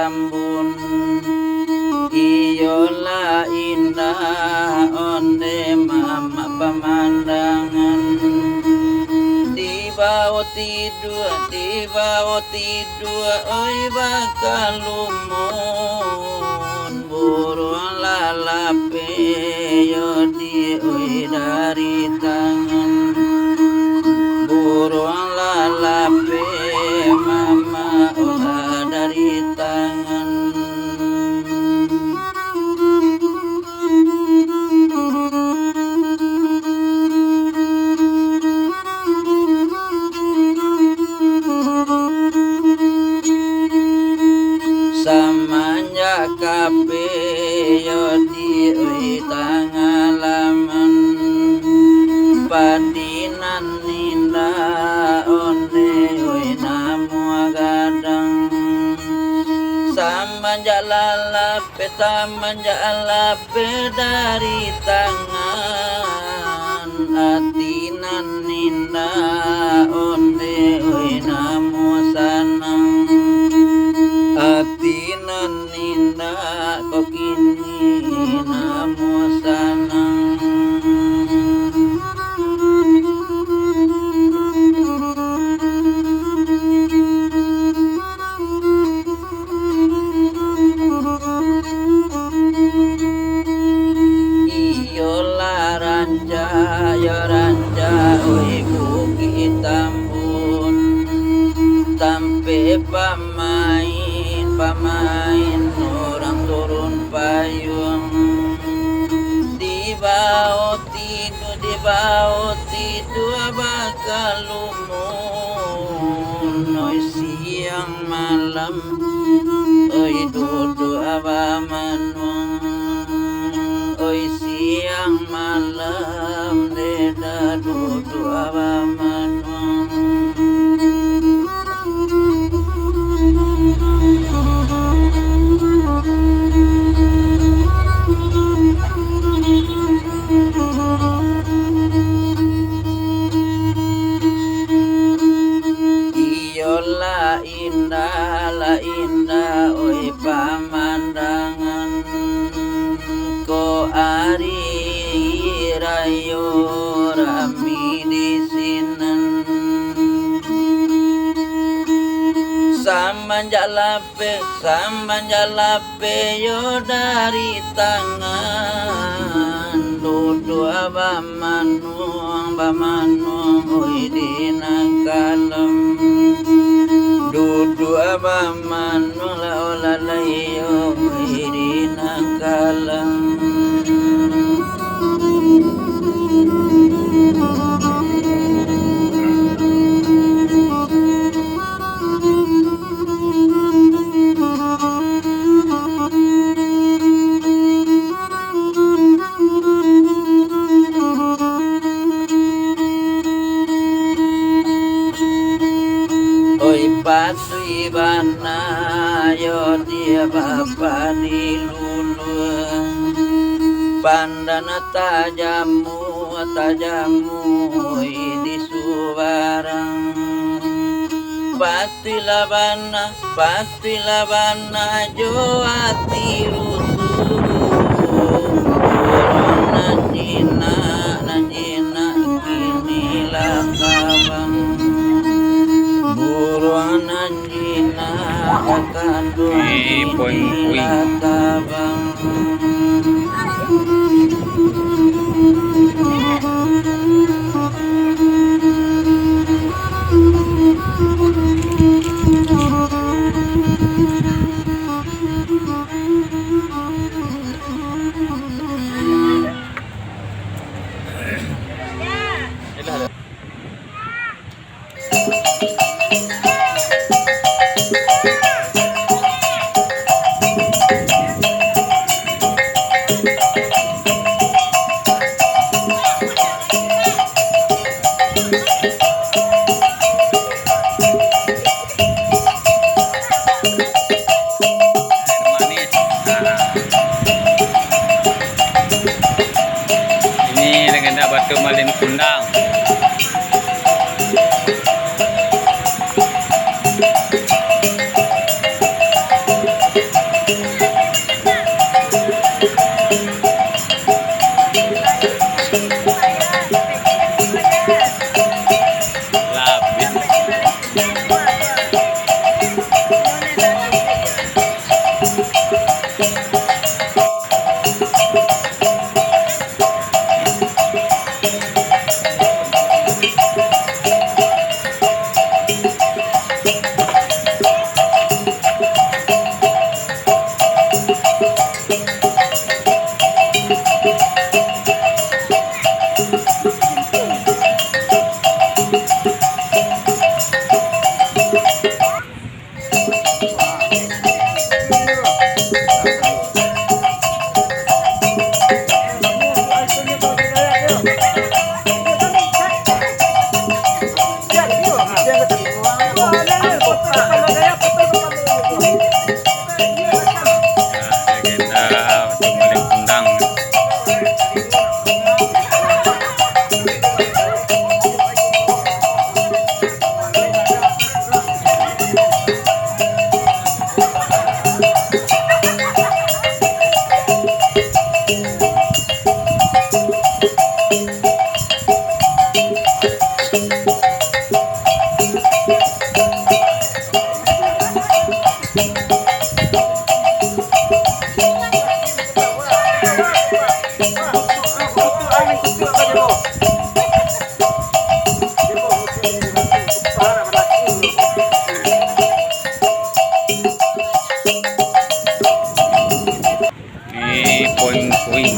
Tambun iyola indah onde mama pemandangan di bawah tidur oi bakal lumun burung lalape yodi oi dari tangan burung lalape mama olah dari tangan samanya kape yodi oi tangalaman padinan ninda onde oi namu gadang samanja lalape dari tangan atinan ninda onde oi namu sanang atinan ninda kokini namu sanang iyola ranja ya ranja oi Bukit Tambun tampe pamain orang turun payung di bawah tidur bakal lumun oi siang malam oi duduk abamanung oi siang malam deda duduk abamanung la indah oi pamandangan ko ari rayo rami di sinan samanja lape yo dari tangan dudu bamanung oi dinangkalem dudu abamanung la ola layo oi dinangkalem Patui bana yo dia bapa di lulu pandana tajamu di subarang patila bana jo ati rusuh nanjina kini lakabang buruan anjina akan doi tabang Batu Malin Kundang. legenda Tumbalin Kundang. Ini puing-puing.